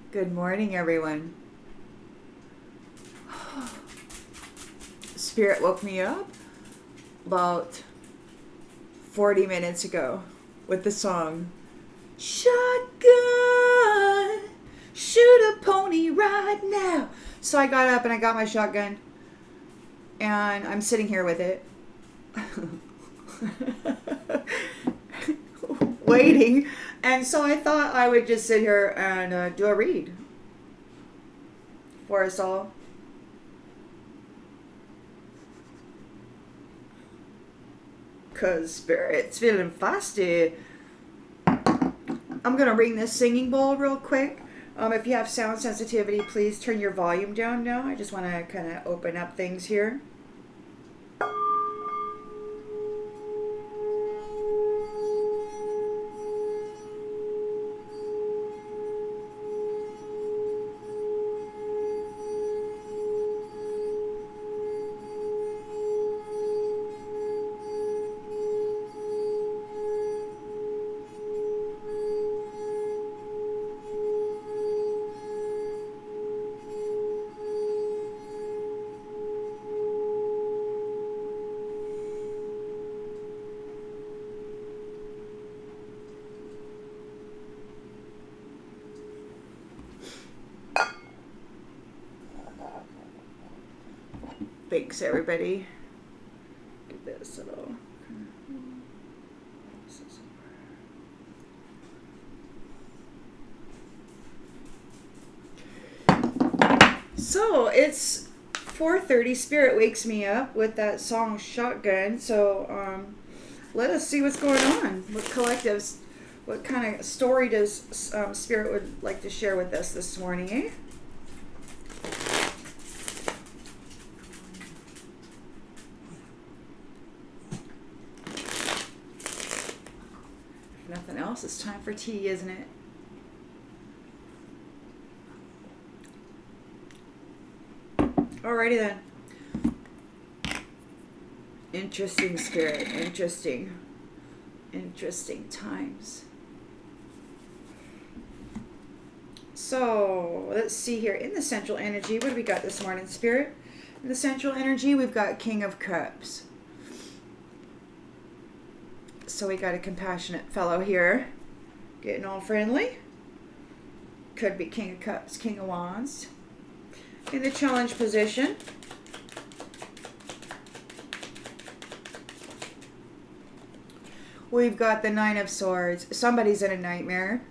Good morning, everyone. Spirit woke me up about 40 minutes ago with the song Shotgun, shoot a pony right now. So I got up and I got my shotgun and I'm sitting here with it waiting. And so I thought I would just sit here and do a read for us all. Because Spirit's feeling feisty. I'm going to ring this singing bowl real quick. If you have sound sensitivity, please turn your volume down now. I just want to kind of open up things here. Thanks, everybody. Give this a little. So it's 4:30. Spirit wakes me up with that song Shotgun. So let us see what's going on. What collectives, what kind of story does Spirit would like to share with us this morning, eh? If nothing else, it's time for tea, isn't it? Alrighty then. Interesting, Spirit. Interesting. Interesting times. So, let's see here. In the central energy, what do we got this morning, Spirit? In the central energy, we've got King of Cups. So we got a compassionate fellow here. Getting all friendly. Could be King of Cups, King of Wands. In the challenge position, we've got the Nine of Swords. Somebody's in a nightmare.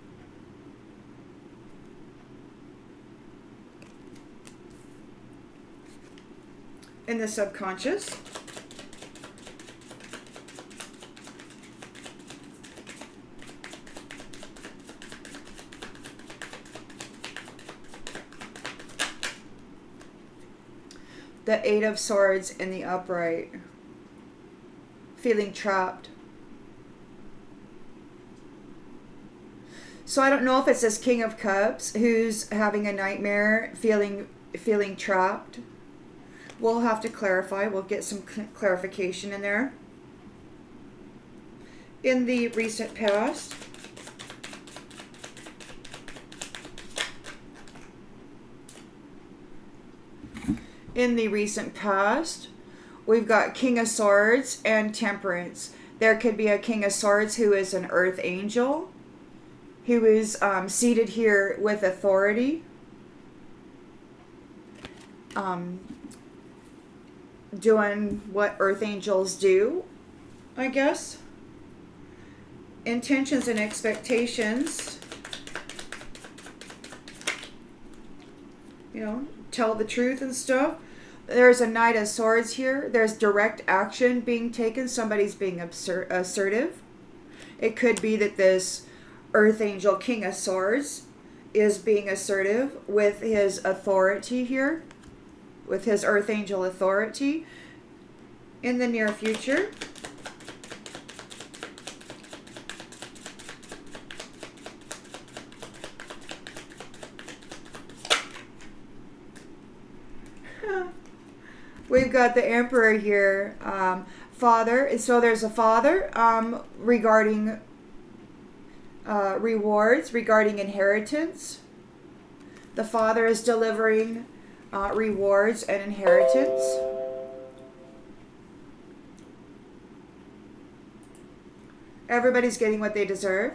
In the subconscious, the Eight of Swords in the upright. Feeling trapped. So I don't know if it's this King of Cups who's having a nightmare, feeling trapped. We'll have to clarify. We'll get some clarification in there. In the recent past, we've got King of Swords and Temperance. There could be a King of Swords who is an earth angel, who is seated here with authority, doing what earth angels do, I guess. Intentions and expectations. You know, tell the truth and stuff. There's a Knight of Swords here. There's direct action being taken. Somebody's being assertive. It could be that this Earth Angel King of Swords is being assertive with his authority here, with his Earth Angel authority in the near future. We've got the Emperor here, father. So there's a father regarding rewards, regarding inheritance. The Father is delivering rewards and inheritance. Everybody's getting what they deserve.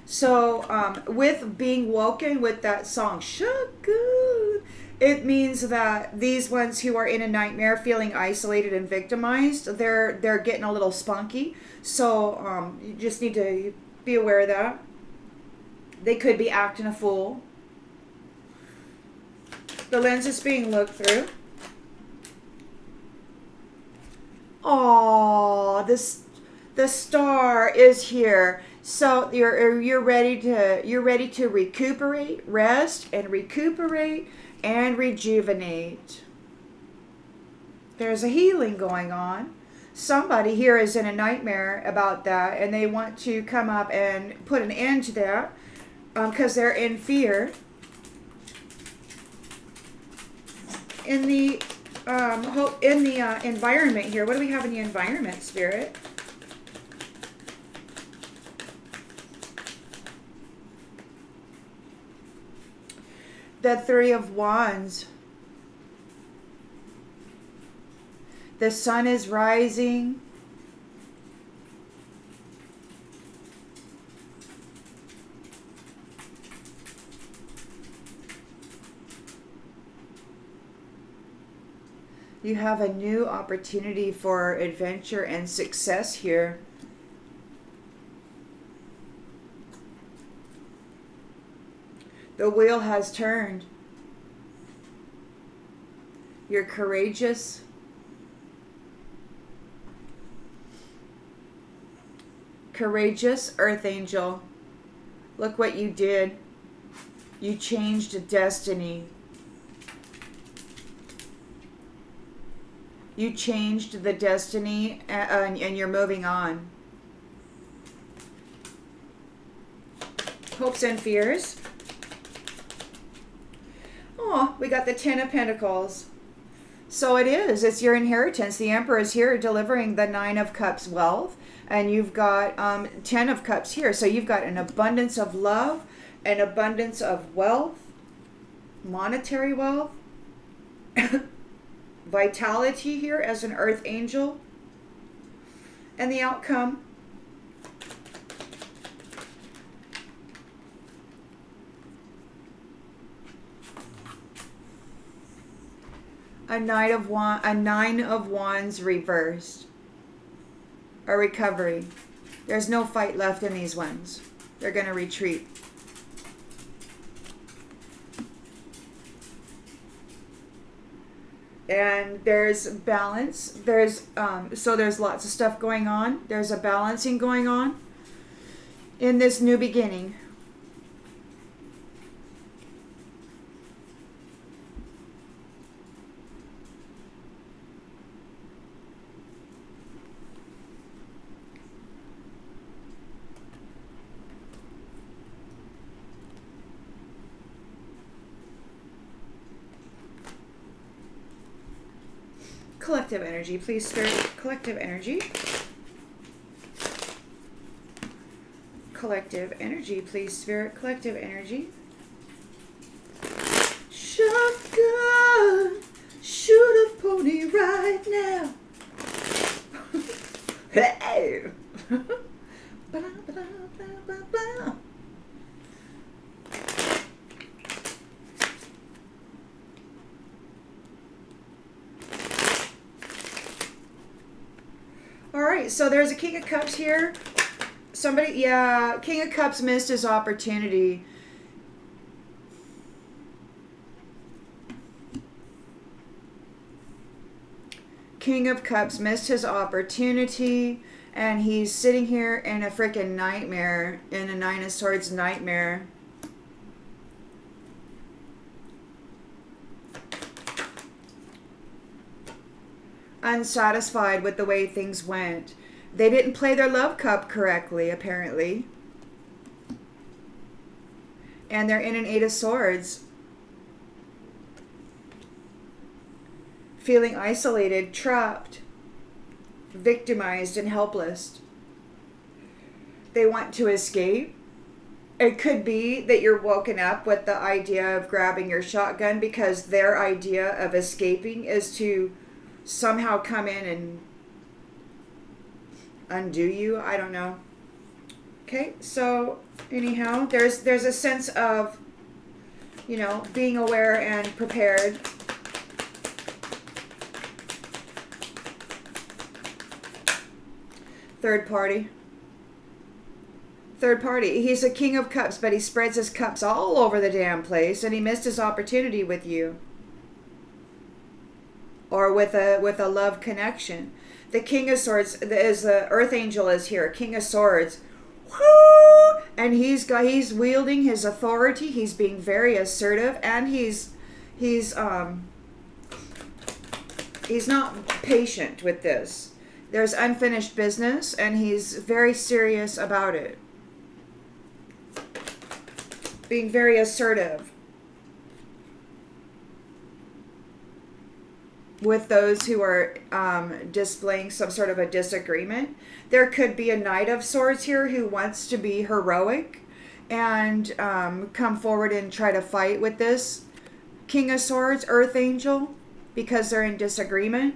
So with being woken with that song, Shaka, it means that these ones who are in a nightmare, feeling isolated and victimized, they're getting a little spunky. So you just need to be aware of that. They could be acting a fool. The lens is being looked through. Oh, the star is here. So you're ready to recuperate, rest, and recuperate and rejuvenate. There's a healing going on. Somebody here is in a nightmare about that, and they want to come up and put an end to that because they're in fear. In the environment here, what do we have in the environment, Spirit? The Three of Wands. The sun is rising. You have a new opportunity for adventure and success here. The wheel has turned. You're courageous. Courageous Earth Angel. Look what you did. You changed a destiny. You changed the destiny and you're moving on. Hopes and fears. Oh, we got the Ten of Pentacles. So it is. It's your inheritance. The Emperor is here delivering the Nine of Cups wealth. And you've got 10 of Cups here. So you've got an abundance of love, an abundance of wealth, monetary wealth, vitality here as an Earth Angel. And the outcome. A Nine of Wands reversed. A recovery. There's no fight left in these ones. They're going to retreat. And there's balance. There's lots of stuff going on. There's a balancing going on in this new beginning. Collective energy, please, Spirit. Collective energy. Collective energy, please, Spirit. Collective energy. Shotgun, shoot a pony right now. Hey. Blah, blah, blah, blah, blah. All right, so there's a King of Cups here. King of Cups missed his opportunity. King of Cups missed his opportunity, and he's sitting here in a freaking nightmare, in a Nine of Swords nightmare. Unsatisfied with the way things went. They didn't play their love cup correctly, apparently. And they're in an Eight of Swords. Feeling isolated, trapped, victimized, and helpless. They want to escape. It could be that you're woken up with the idea of grabbing your shotgun because their idea of escaping is to somehow come in and undo you. I don't know. Okay, so anyhow, there's a sense of, you know, being aware and prepared. Third party. Third party. He's a king of cups, but he spreads his cups all over the damn place, and he missed his opportunity with you, or with a love connection. The King of Swords is the Earth Angel is here. King of Swords. Woo! And he's wielding his authority. He's being very assertive, and he's not patient with this. There's unfinished business, and he's very serious about it. Being very assertive with those who are displaying some sort of a disagreement. There could be a Knight of Swords here who wants to be heroic and come forward and try to fight with this King of Swords, Earth Angel, because they're in disagreement.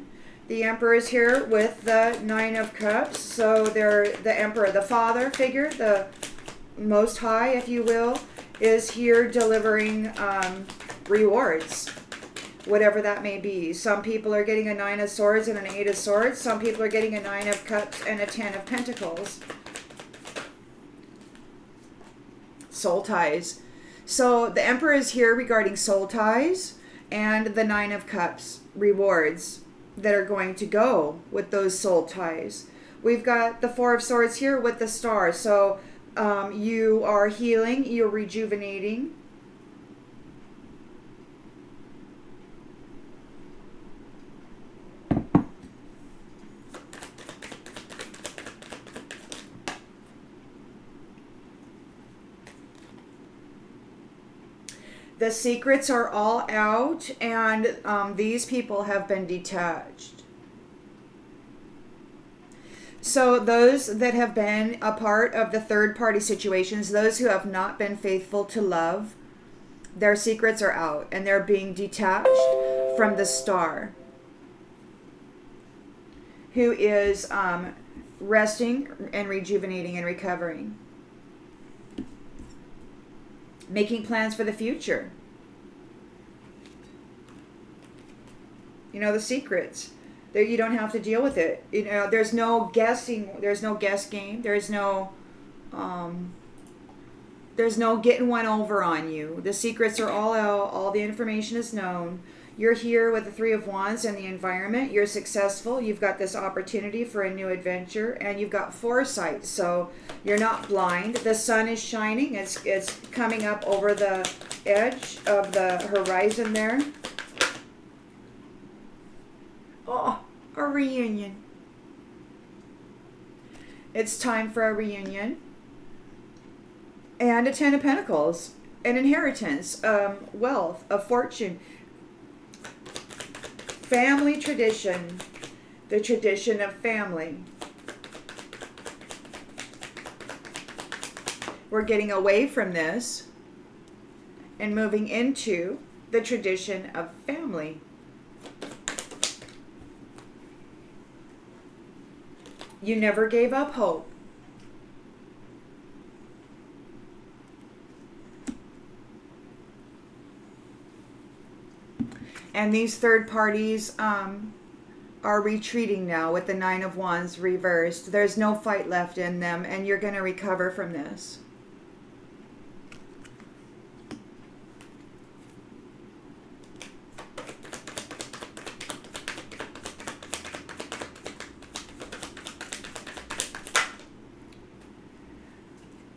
The Emperor is here with the Nine of Cups. So they're the Emperor, the father figure, the Most High, if you will, is here delivering rewards, whatever that may be. Some people are getting a Nine of Swords and an Eight of Swords. Some people are getting a Nine of Cups and a Ten of Pentacles. Soul ties. So the Emperor is here regarding soul ties and the Nine of Cups rewards that are going to go with those soul ties. We've got the Four of Swords here with the Star. So you are healing, you're rejuvenating. The secrets are all out, and these people have been detached. So those that have been a part of the third party situations, those who have not been faithful to love, their secrets are out and they're being detached from the Star, who is resting and rejuvenating and recovering, making plans for the future. You know, the secrets. There, you don't have to deal with it. You know, there's no guessing. There's no guess game. There's no getting one over on you. The secrets are all out. All the information is known. You're here with the Three of Wands and the environment. You're successful. You've got this opportunity for a new adventure, and you've got foresight. So you're not blind. The sun is shining. It's coming up over the edge of the horizon there. Oh, a reunion. It's time for a reunion. And a Ten of Pentacles. An inheritance. Wealth. A fortune. Family tradition. The tradition of family. We're getting away from this and moving into the tradition of family. You never gave up hope. And these third parties are retreating now with the Nine of Wands reversed. There's no fight left in them, and you're going to recover from this.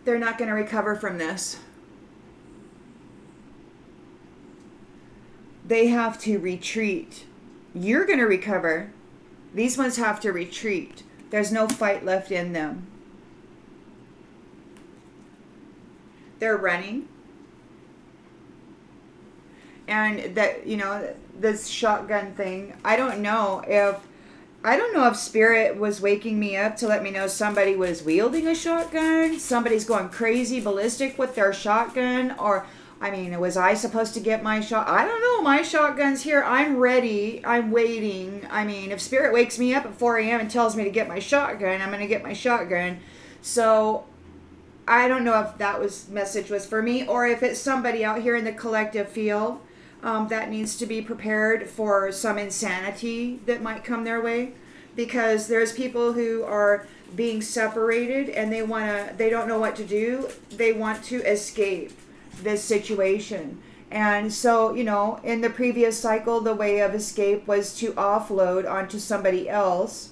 They're not going to recover from this. They have to retreat. You're going to recover. These ones have to retreat. There's no fight left in them. They're running. And that, you know, this shotgun thing, I don't know if I don't know if Spirit was waking me up to let me know somebody was wielding a shotgun, somebody's going crazy ballistic with their shotgun, or, I mean, was I supposed to get my shot? I don't know. My shotgun's here. I'm ready. I'm waiting. I mean, if Spirit wakes me up at 4 a.m. and tells me to get my shotgun, I'm going to get my shotgun. So I don't know if that message was for me, or if it's somebody out here in the collective field that needs to be prepared for some insanity that might come their way, because there's people who are being separated and they don't know what to do. They want to escape this situation. And so, in the previous cycle, the way of escape was to offload onto somebody else.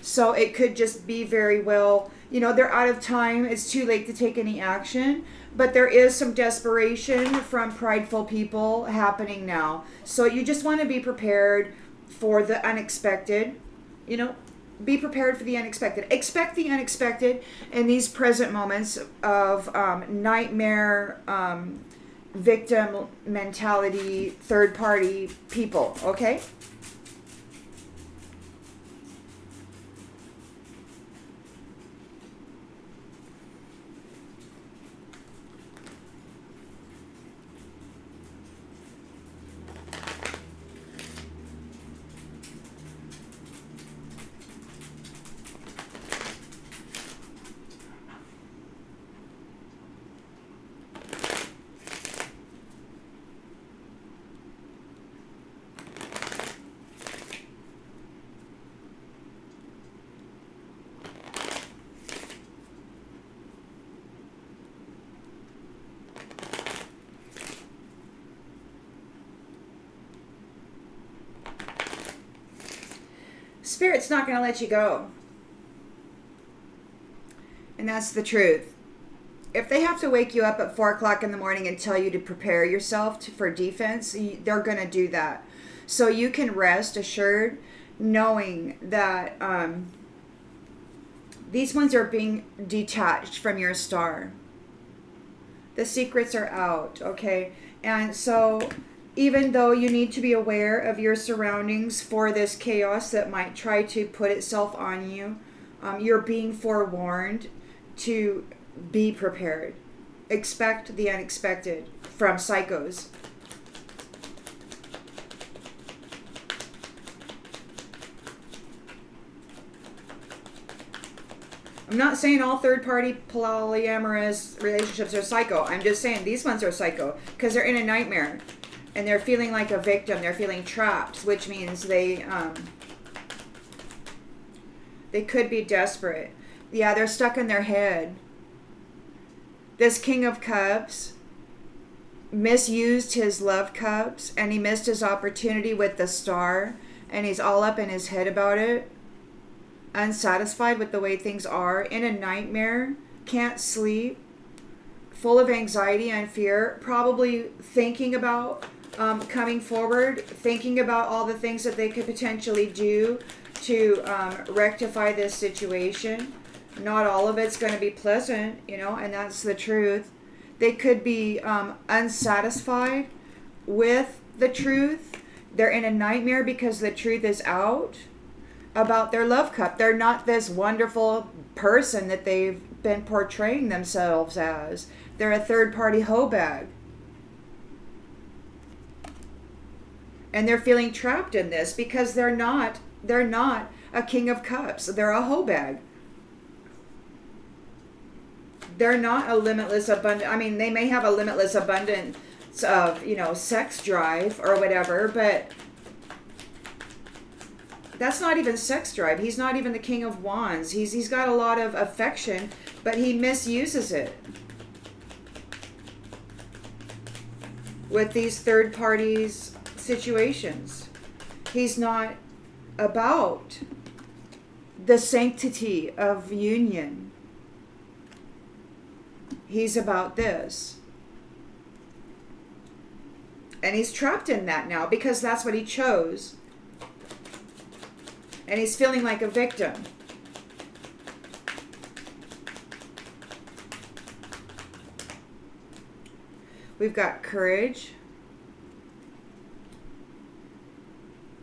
So it could just be very well, they're out of time. It's too late to take any action. But there is some desperation from prideful people happening now. So you just want to be prepared for the unexpected. Be prepared for the unexpected. Expect the unexpected in these present moments of nightmare, victim mentality, third party people, okay? Spirit's not going to let you go. And that's the truth. If they have to wake you up at 4 o'clock in the morning and tell you to prepare yourself for defense, they're going to do that. So you can rest assured knowing that these ones are being detached from your star. The secrets are out, okay? And so even though you need to be aware of your surroundings for this chaos that might try to put itself on you, you're being forewarned to be prepared. Expect the unexpected from psychos. I'm not saying all third-party polyamorous relationships are psycho. I'm just saying these ones are psycho because they're in a nightmare. And they're feeling like a victim. They're feeling trapped, which means they could be desperate. Yeah, they're stuck in their head. This King of Cups misused his love cups, and he missed his opportunity with the star, and he's all up in his head about it. Unsatisfied with the way things are, in a nightmare, can't sleep, full of anxiety and fear, probably thinking about coming forward, thinking about all the things that they could potentially do to rectify this situation. Not all of it's going to be pleasant, and that's the truth. They could be unsatisfied with the truth. They're in a nightmare because the truth is out about their love cup. They're not this wonderful person that they've been portraying themselves as. They're a third-party hoe bag. And they're feeling trapped in this because they're not a King of Cups. They're a hoe bag. They're not a limitless abundant. I mean, they may have a limitless abundance of, sex drive or whatever, but that's not even sex drive. He's not even the King of Wands. He's got a lot of affection, but he misuses it with these third parties situations. He's not about the sanctity of union. He's about this. And he's trapped in that now because that's what he chose. And he's feeling like a victim. We've got courage.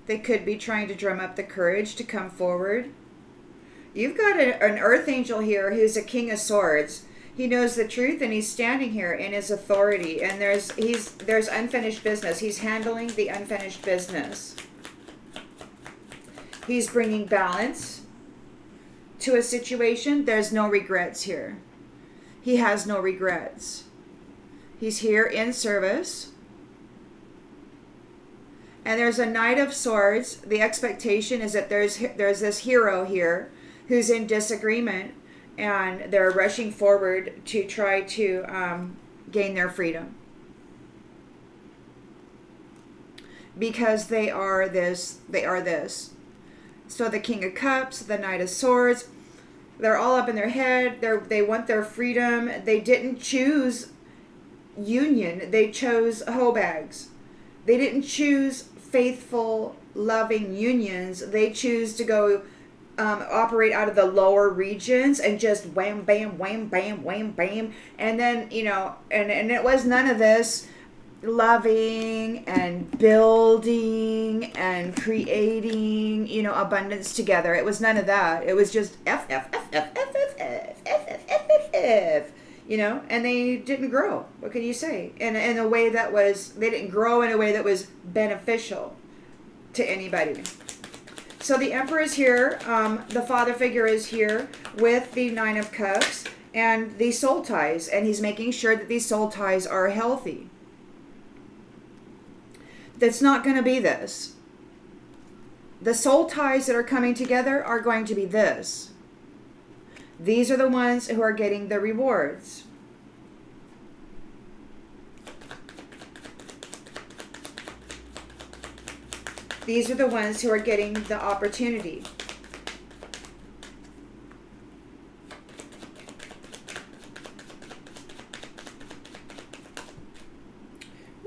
They could be trying to drum up the courage to come forward. You've got an earth angel here who's a king of swords. He knows the truth, and he's standing here in his authority. And there's unfinished business. He's handling the unfinished business. He's bringing balance to a situation. There's no regrets here. He has no regrets. He's here in service. And there's a Knight of Swords. The expectation is that there's this hero here who's in disagreement, and they're rushing forward to try to gain their freedom. Because they are this. So the King of Cups, the Knight of Swords, they're all up in their head. They want their freedom. They didn't choose union. They chose hoe bags. They didn't choose faithful, loving unions. They choose to go operate out of the lower regions and just wham, bam, wham, bam, wham, bam. And then, and it was none of this loving and building and creating, abundance together. It was none of that. It was just F, and they didn't grow. What can you say? In a way that was, they didn't grow in a way that was beneficial to anybody. So the Emperor is here. The father figure is here with the Nine of Cups and the soul ties. And he's making sure that these soul ties are healthy. That's not going to be this. The soul ties that are coming together are going to be this. These are the ones who are getting the rewards. These are the ones who are getting the opportunity.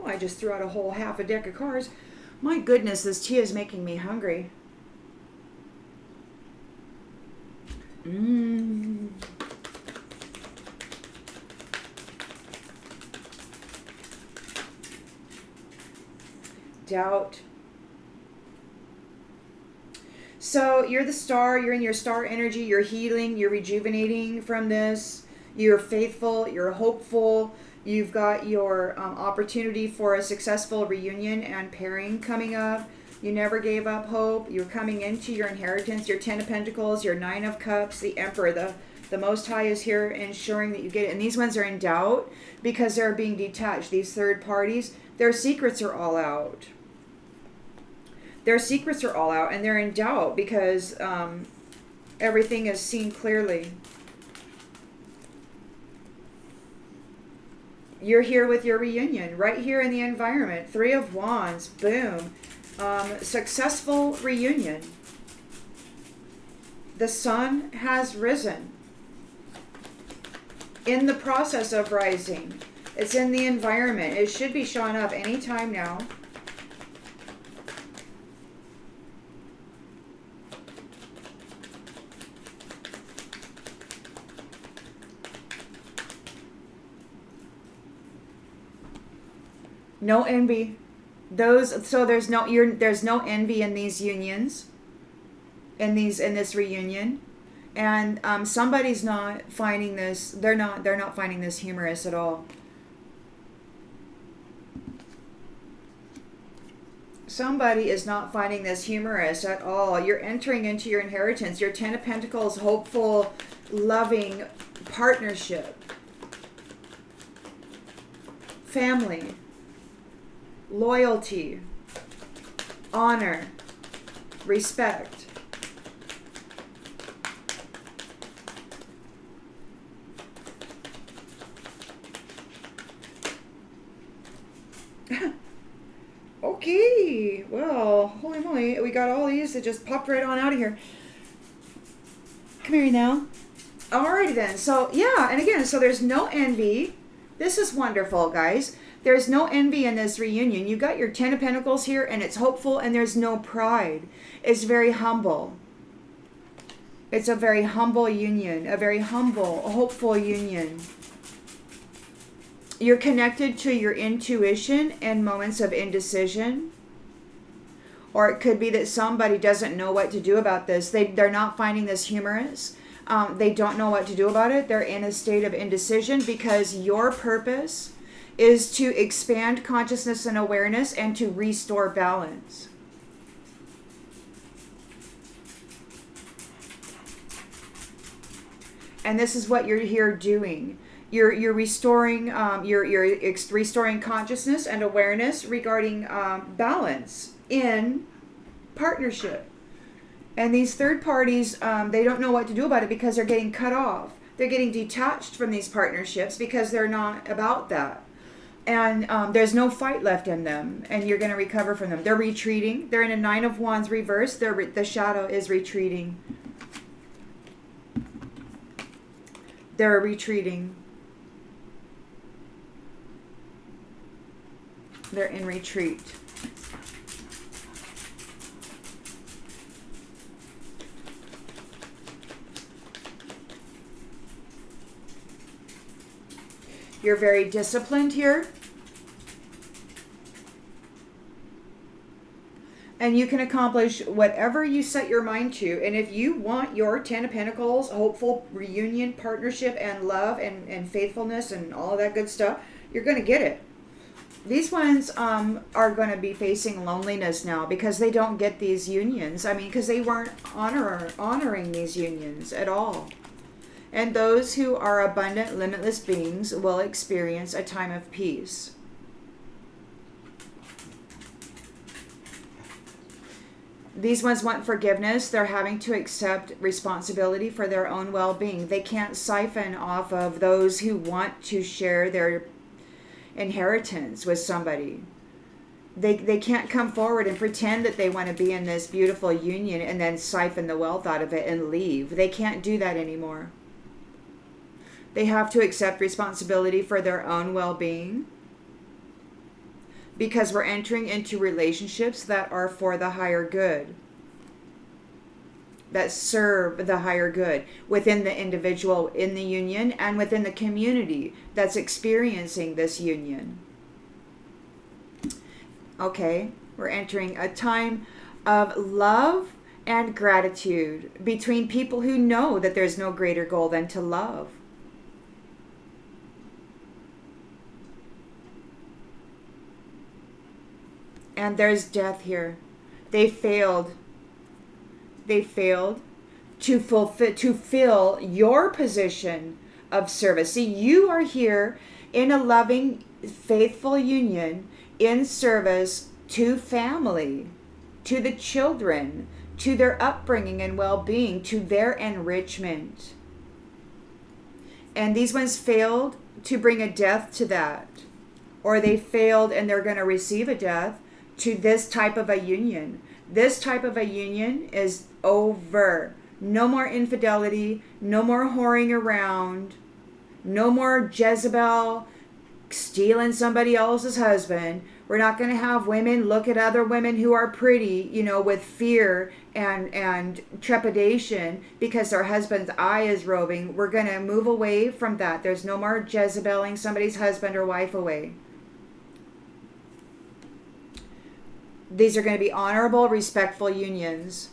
Oh, I just threw out a whole half a deck of cards. My goodness, this tea is making me hungry. Doubt. So you're the star, you're in your star energy, you're healing, you're rejuvenating from this, you're faithful, you're hopeful, you've got your opportunity for a successful reunion and pairing coming up. You never gave up hope. You're coming into your inheritance, your 10 of Pentacles, your 9 of Cups, the Emperor, the Most High is here ensuring that you get it. And these ones are in doubt because they're being detached. These third parties, their secrets are all out. Their secrets are all out, and they're in doubt because everything is seen clearly. You're here with your reunion, right here in the environment. 3 of Wands, boom. Successful reunion. The sun has risen. In the process of rising. It's in the environment. It should be showing up anytime now. No envy. There's no envy in these unions. In this reunion. And somebody's not finding this, they're not finding this humorous at all. Somebody is not finding this humorous at all. You're entering into your inheritance. Your 10 of Pentacles, hopeful, loving partnership. Family. Loyalty, honor, respect. Okay, well, holy moly, we got all these that just popped right on out of here. Come here now. Alrighty then, so yeah, and again, so there's no envy. This is wonderful, guys. There's no envy in this reunion. You got your 10 of Pentacles here, and it's hopeful, and there's no pride. It's very humble. It's a very humble union, a very humble, hopeful union. You're connected to your intuition in moments of indecision, Or it could be that somebody doesn't know what to do about this. They're not finding this humorous. They don't know what to do about it. They're in a state of indecision because your purpose is to expand consciousness and awareness and to restore balance. And this is what you're here doing. You're restoring restoring consciousness and awareness regarding balance in partnership. And these third parties, they don't know what to do about it because they're getting cut off. They're getting detached from these partnerships because they're not about that. And there's no fight left in them, and you're going to recover from them. They're retreating. They're in a 9 of Wands reverse. The shadow is retreating. They're retreating. They're in retreat. You're very disciplined here. And you can accomplish whatever you set your mind to. And if you want your 10 of Pentacles, hopeful reunion, partnership, and love, and faithfulness, and all of that good stuff, you're going to get it. These ones are going to be facing loneliness now because they don't get these unions. I mean, because they weren't honoring these unions at all. And those who are abundant, limitless beings will experience a time of peace. These ones want forgiveness. They're having to accept responsibility for their own well-being. They can't siphon off of those who want to share their inheritance with somebody. They can't come forward and pretend that they want to be in this beautiful union and then siphon the wealth out of it and leave. They can't do that anymore. They have to accept responsibility for their own well-being because we're entering into relationships that are for the higher good, that serve the higher good within the individual in the union and within the community that's experiencing this union. Okay, we're entering a time of love and gratitude between people who know that there's no greater goal than to love. And there's death here. They failed. They failed to fill your position of service. See, you are here in a loving, faithful union in service to family, to the children, to their upbringing and well-being, to their enrichment. And these ones failed to bring a death to that. Or they failed and they're going to receive a death to this type of a union. This type of a union is over. No more infidelity, no more whoring around, no more Jezebel stealing somebody else's husband. We're not going to have women look at other women who are pretty, with fear and trepidation because their husband's eye is roving. We're going to move away from that. There's no more Jezebeling somebody's husband or wife away. These are going to be honorable, respectful unions.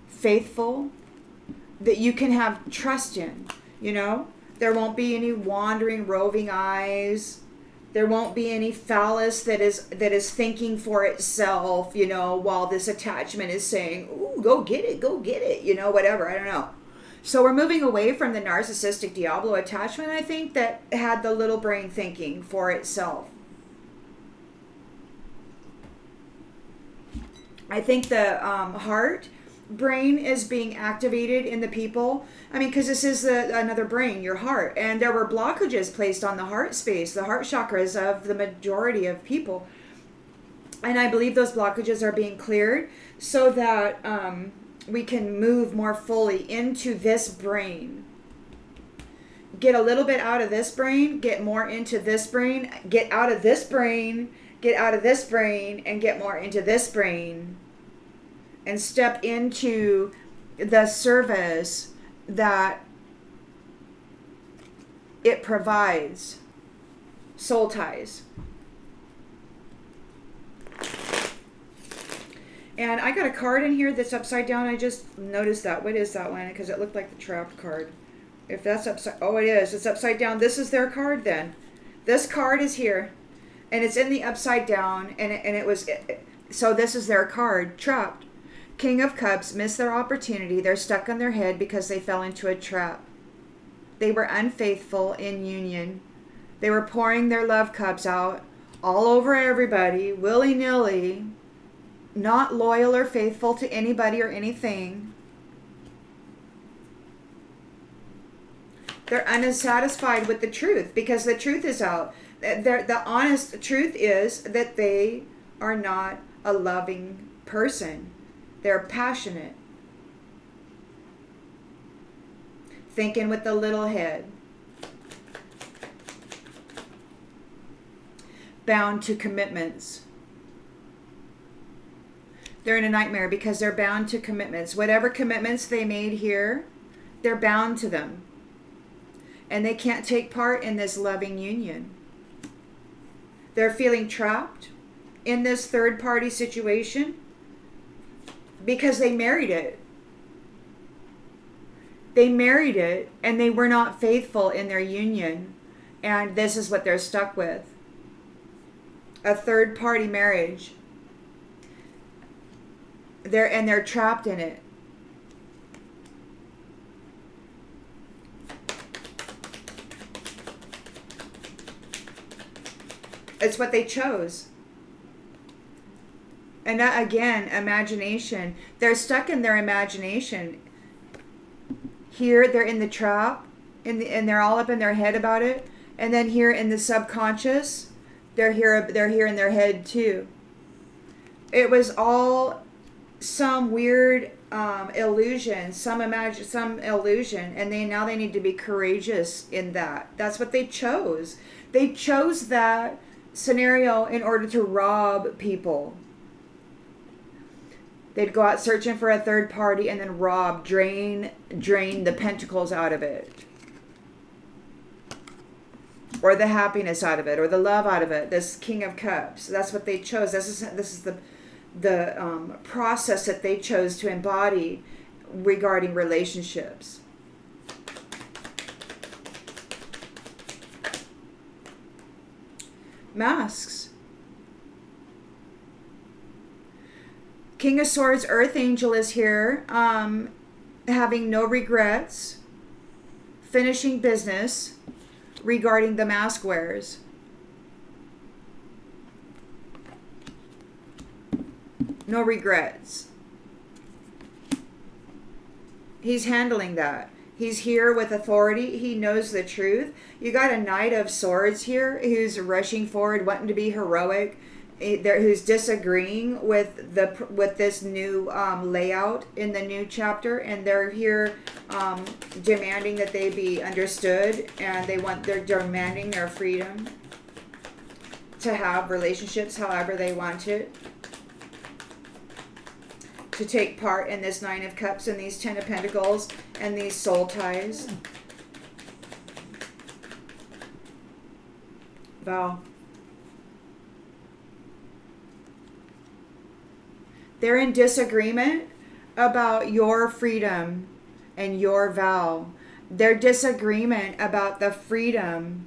Faithful, that you can have trust in, There won't be any wandering, roving eyes. There won't be any phallus that is thinking for itself, while this attachment is saying, ooh, go get it, whatever, I don't know. So we're moving away from the narcissistic Diablo attachment, I think, that had the little brain thinking for itself. I think the heart brain is being activated in the people. I mean, because this is another brain, your heart. And there were blockages placed on the heart space, the heart chakras of the majority of people. And I believe those blockages are being cleared so that we can move more fully into this brain. Get a little bit out of this brain, get more into this brain, get out of this brain, get out of this brain, and get more into this brain. And step into the service that it provides. Soul ties. And I got a card in here that's upside down. I just noticed that. What is that one? Because it looked like the trapped card. If that's upside... Oh, it is. It's upside down. This is their card then. This card is here. And it's in the upside down. And it was... So this is their card. Trapped. King of Cups missed their opportunity. They're stuck on their head because they fell into a trap. They were unfaithful in union. They were pouring their love cups out all over everybody, willy-nilly, not loyal or faithful to anybody or anything. They're unsatisfied with the truth because the truth is out. The honest truth is that they are not a loving person. They're passionate. Thinking with the little head. Bound to commitments. They're in a nightmare because they're bound to commitments. Whatever commitments they made here, they're bound to them. And they can't take part in this loving union. They're feeling trapped in this third-party situation because they married it. They married it and they were not faithful in their union. And this is what they're stuck with. A third-party marriage. They're trapped in it. It's what they chose. And that, again, imagination. They're stuck in their imagination. Here, they're in the trap, and they're all up in their head about it. And then here in the subconscious, they're here in their head too. It was all some weird illusion, some illusion, and now they need to be courageous in that. That's what they chose. They chose that scenario in order to rob people. They'd go out searching for a third party and then rob, drain the pentacles out of it. Or the happiness out of it, or the love out of it. This King of Cups. That's what they chose. This is the process that they chose to embody regarding relationships. Masks. King of Swords, Earth Angel is here, having no regrets, finishing business regarding the mask wearers. No regrets. He's handling that. He's here with authority. He knows the truth. You got a Knight of Swords here who's rushing forward, wanting to be heroic, who's disagreeing with this new layout in the new chapter, and they're here demanding that they be understood, and they're demanding their freedom to have relationships however they want it, to take part in this Nine of Cups and these Ten of Pentacles and these soul ties. Vow. They're in disagreement about your freedom and your vow. Their disagreement about the freedom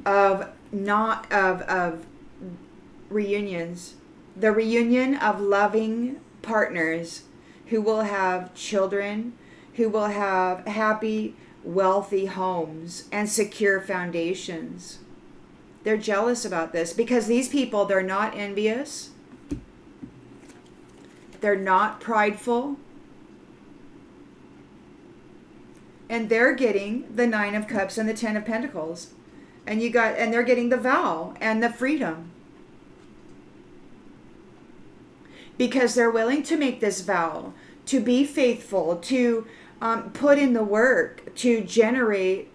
of reunions. The reunion of loving partners who will have children, who will have happy, wealthy homes and secure foundations. They're jealous about this because these people, they're not envious. They're not prideful. And they're getting the Nine of Cups and the Ten of Pentacles. And they're getting the vow and the freedom. Because they're willing to make this vow, to be faithful, to put in the work, to generate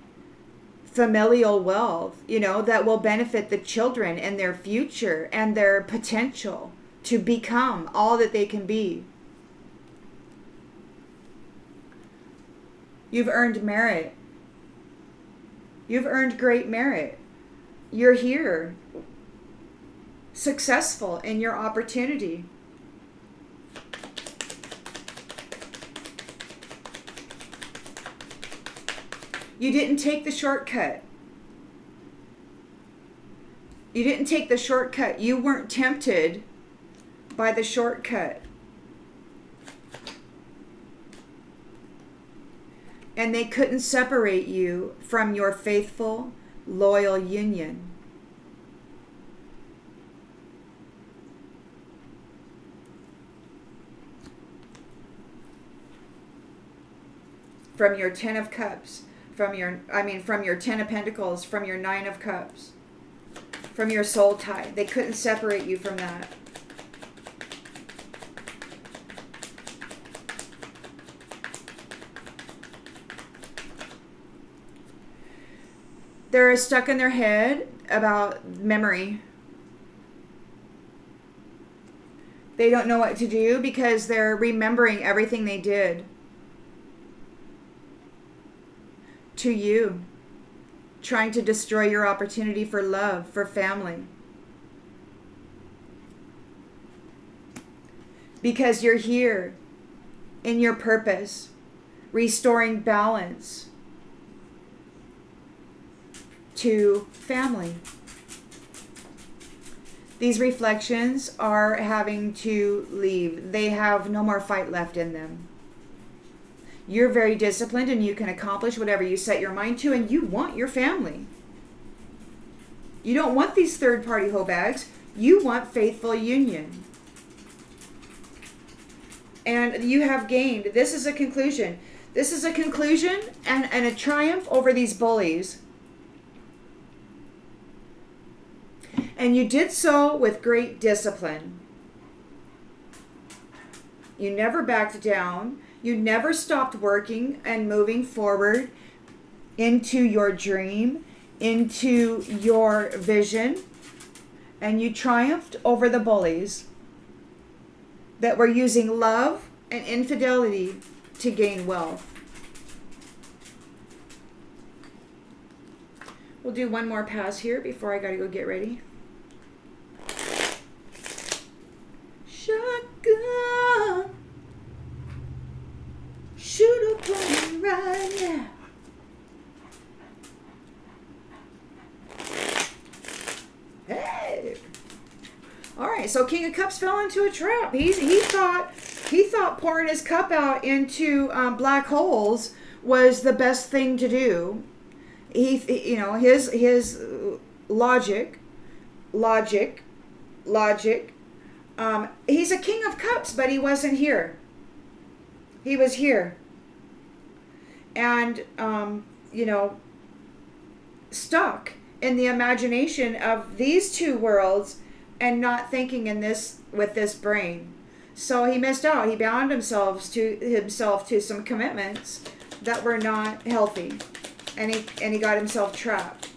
familial wealth, that will benefit the children and their future and their potential to become all that they can be. You've earned merit. You've earned great merit. You're here, successful in your opportunity. You didn't take the shortcut. You didn't take the shortcut. You weren't tempted by the shortcut. And they couldn't separate you from your faithful, loyal union. From your 10 of Cups, from your 10 of Pentacles, from your 9 of Cups, from your soul tie. They couldn't separate you from that. They're stuck in their head about memory. They don't know what to do because they're remembering everything they did to you, trying to destroy your opportunity for love, for family. Because you're here in your purpose, restoring balance to family. These reflections are having to leave. They have no more fight left in them. You're very disciplined and you can accomplish whatever you set your mind to, and you want your family. You don't want these third-party hoe bags. You want faithful union. And you have gained. This is a conclusion. This is a conclusion and a triumph over these bullies. And you did so with great discipline. You never backed down. You never stopped working and moving forward into your dream, into your vision. And you triumphed over the bullies that were using love and infidelity to gain wealth. We'll do one more pass here before I gotta go get ready. Shotgun, shoot up on me right now. Hey. All right, so King of Cups fell into a trap. He thought pouring his cup out into black holes was the best thing to do. His logic. He's a King of Cups, but he wasn't here. He was here. And, stuck in the imagination of these two worlds and not thinking with this brain. So he missed out. He bound himself to some commitments that were not healthy. And he got himself trapped.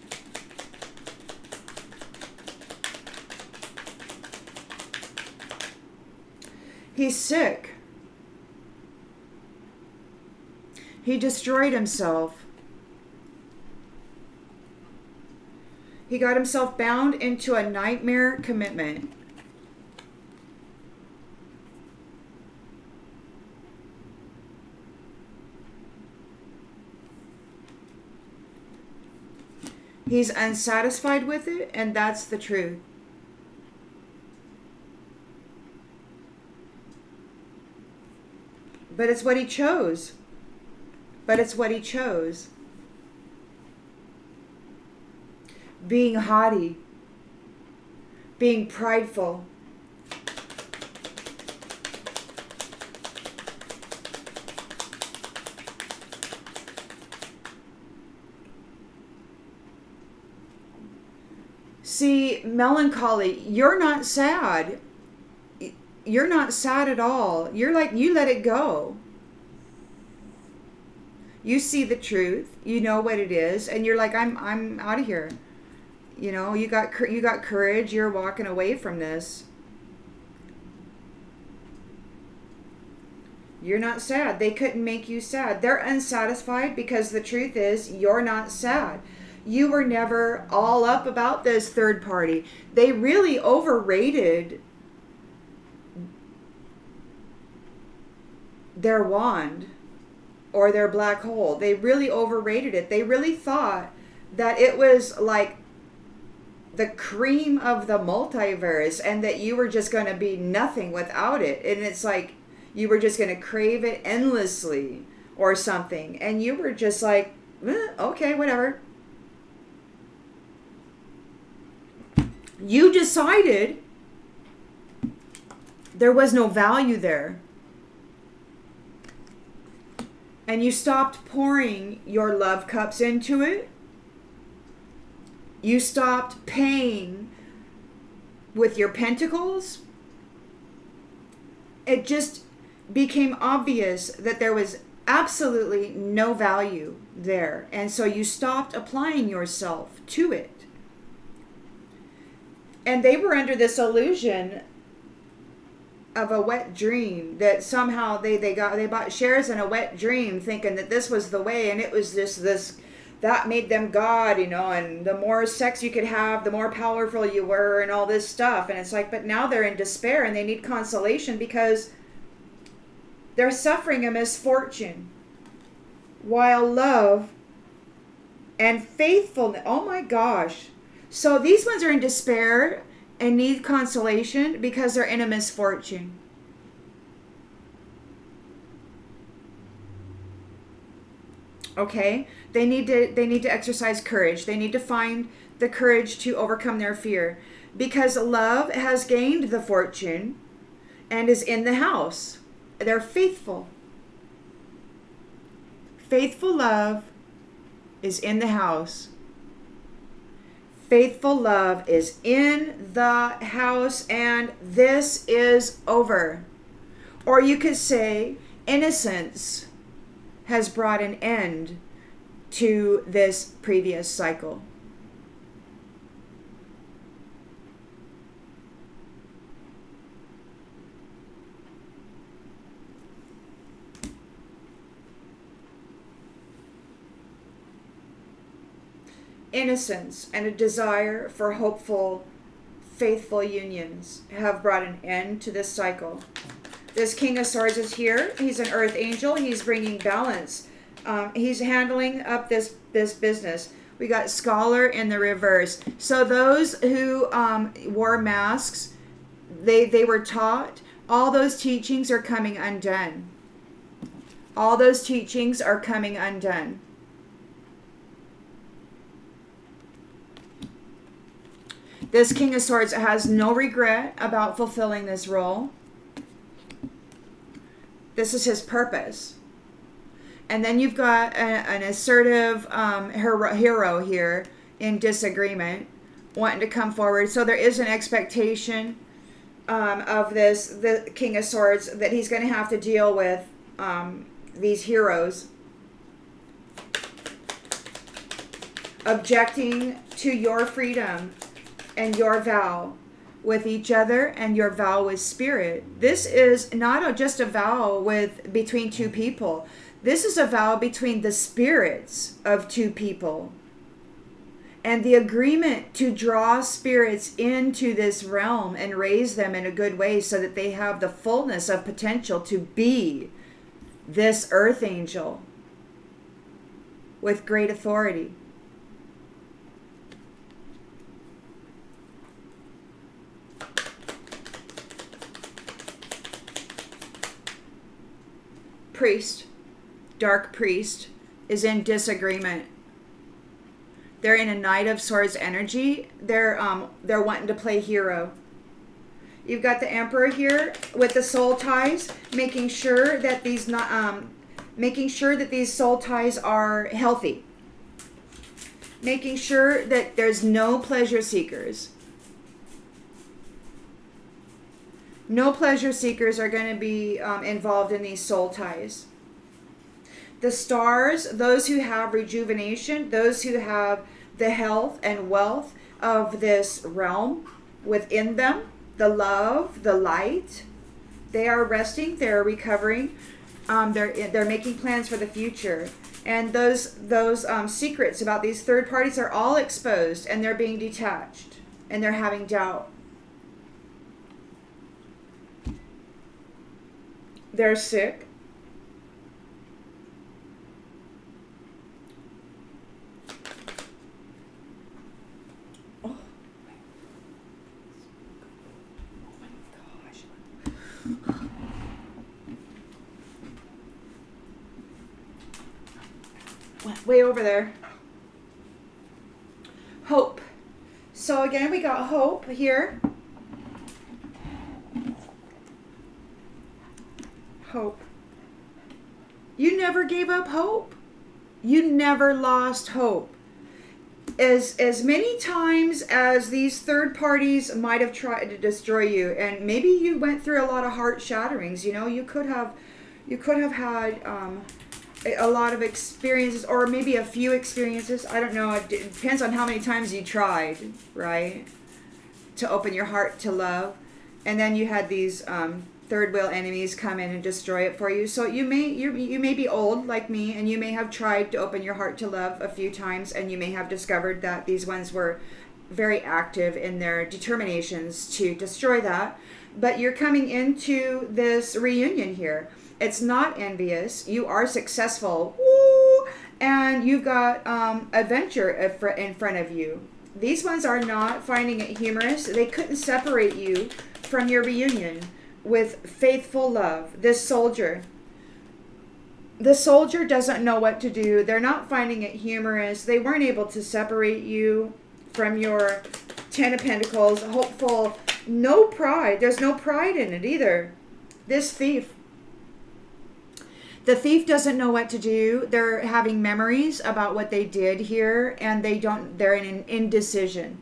He's sick. He destroyed himself. He got himself bound into a nightmare commitment. He's unsatisfied with it, and that's the truth. But it's what he chose. Being haughty. Being prideful. See, melancholy, you're not sad. You're not sad at all. You're like, you let it go. You see the truth. You know what it is. And you're like, I'm out of here. You got courage. You're walking away from this. You're not sad. They couldn't make you sad. They're unsatisfied because the truth is you're not sad. You were never all up about this third party. They really overrated their wand. or their black hole. They really overrated it. They really thought that it was like the cream of the multiverse and that you were just going to be nothing without it. And it's like you were just going to crave it endlessly or something. And you were just like, okay, whatever. You decided there was no value there. And you stopped pouring your love cups into it. You stopped paying with your pentacles. It just became obvious that there was absolutely no value there. And so you stopped applying yourself to it. And they were under this illusion of a wet dream, that somehow they bought shares in a wet dream thinking that this was the way, and it was just this that made them God, and the more sex you could have, the more powerful you were, and all this stuff. And it's like, but now they're in despair and they need consolation because they're suffering a misfortune, while love and faithfulness, oh my gosh. So these ones are in despair and need consolation because they're in a misfortune. Okay? They need to exercise courage. They need to find the courage to overcome their fear, because love has gained the fortune and is in the house. They're faithful. Faithful love is in the house. Faithful love is in the house, and this is over. Or you could say innocence has brought an end to this previous cycle. Innocence and a desire for hopeful, faithful unions have brought an end to this cycle. This King of Swords is here. He's an earth angel. He's bringing balance. He's handling up this business. We got Scholar in the reverse. So those who wore masks, they were taught. All those teachings are coming undone. All those teachings are coming undone. This King of Swords has no regret about fulfilling this role. This is his purpose. And then you've got an assertive hero here in disagreement, wanting to come forward. So there is an expectation of the King of Swords, that he's going to have to deal with these heroes objecting to your freedom and your vow with each other and your vow with spirit. This is not just a vow between two people. This is a vow between the spirits of two people. And the agreement to draw spirits into this realm and raise them in a good way so that they have the fullness of potential to be this earth angel with great authority. Priest, dark priest, is in disagreement. They're in a Knight of Swords energy. They're wanting to play hero. You've got the Emperor here with the soul ties, making sure that these soul ties are healthy. Making sure that there's no pleasure seekers. No pleasure seekers are going to be involved in these soul ties. The stars, those who have rejuvenation, those who have the health and wealth of this realm within them, the love, the light, they are resting, they're recovering, they're making plans for the future. And those secrets about these third parties are all exposed, and they're being detached, and they're having doubt. They're sick. way over there. Hope. So again, we got hope here. Hope. You never gave up hope. You never lost hope. As many times as these third parties might have tried to destroy you, and maybe you went through a lot of heart shatterings, you know, you could have had a lot of experiences, or maybe a few experiences. I don't know. It depends on how many times you tried, right, to open your heart to love, and then you had these third wheel enemies come in and destroy it for you. So you may be old like me, and you may have tried to open your heart to love a few times, and you may have discovered that these ones were very active in their determinations to destroy that. But you're coming into this reunion here. It's not envious. You are successful. Woo! And you've got adventure in front of you. These ones are not finding it humorous. They couldn't separate you from your reunion with faithful love. This soldier. The soldier doesn't know what to do. They're not finding it humorous. They weren't able to separate you from your Ten of Pentacles. Hopeful. No pride. There's no pride in it either. This thief. The thief doesn't know what to do. They're having memories about what they did here, and they're in an indecision.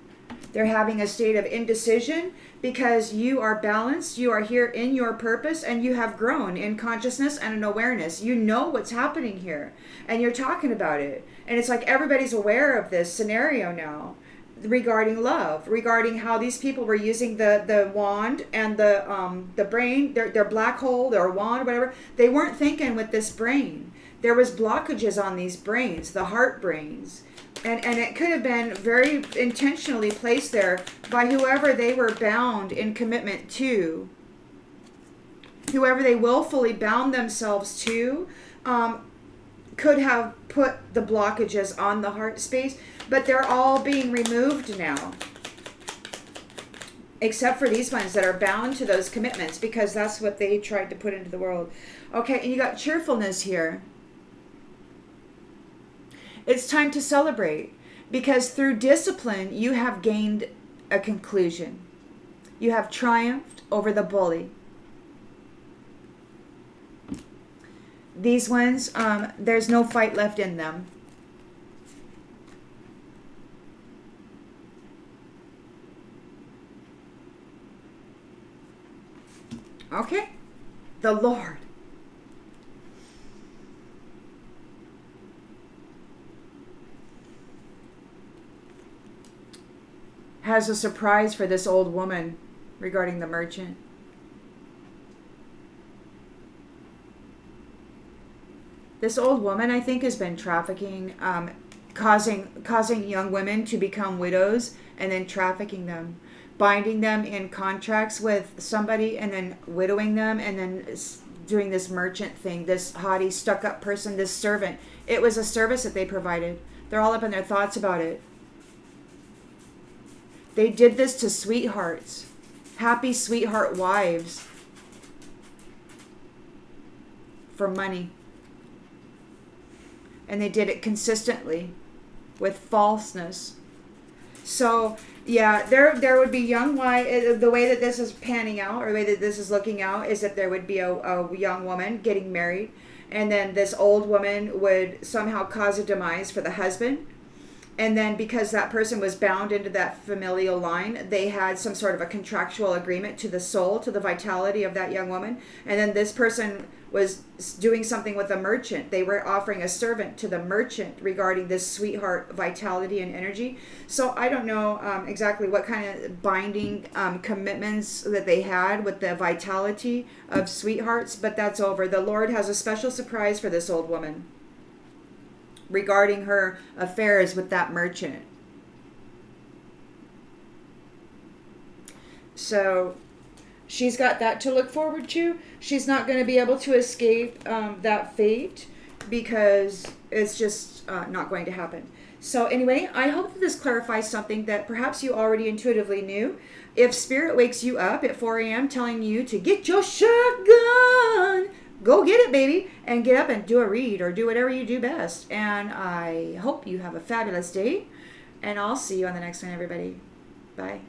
They're having a state of indecision because you are balanced, you are here in your purpose, and you have grown in consciousness and in awareness. You know what's happening here, and you're talking about it. And it's like everybody's aware of this scenario now regarding love, regarding how these people were using the wand and the brain, their black hole, their wand, whatever. They weren't thinking with this brain. There was blockages on these brains, the heart brains. And it could have been very intentionally placed there by whoever they were bound in commitment to. Whoever they willfully bound themselves to could have put the blockages on the heart space, but they're all being removed now. Except for these ones that are bound to those commitments, because that's what they tried to put into the world. Okay, and you got cheerfulness here. It's time to celebrate, because through discipline, you have gained a conclusion. You have triumphed over the bully. These ones, there's no fight left in them. Okay, the Lord. Has a surprise for this old woman regarding the merchant. This old woman, I think, has been trafficking, causing young women to become widows and then trafficking them, binding them in contracts with somebody and then widowing them and then doing this merchant thing, this haughty, stuck-up person, this servant. It was a service that they provided. They're all up in their thoughts about it. They did this to sweethearts, happy sweetheart wives, for money. And they did it consistently with falseness. So, yeah, there would be young wives. The way that this is panning out, or the way that this is looking out, is that there would be a young woman getting married, and then this old woman would somehow cause a demise for the husband. And then because that person was bound into that familial line, they had some sort of a contractual agreement to the soul, to the vitality of that young woman. And then this person was doing something with a merchant. They were offering a servant to the merchant regarding this sweetheart vitality and energy. So I don't know exactly what kind of binding commitments that they had with the vitality of sweethearts, but that's over. The Lord has a special surprise for this old woman regarding her affairs with that merchant. So she's got that to look forward to. She's not going to be able to escape that fate, because it's just not going to happen. So anyway, I hope that this clarifies something that perhaps you already intuitively knew. If Spirit wakes you up at 4 a.m. telling you to get your shotgun, go get it, it, baby, and get up and do a read or do whatever you do best. And I hope you have a fabulous day. And I'll see you on the next one, everybody. Bye.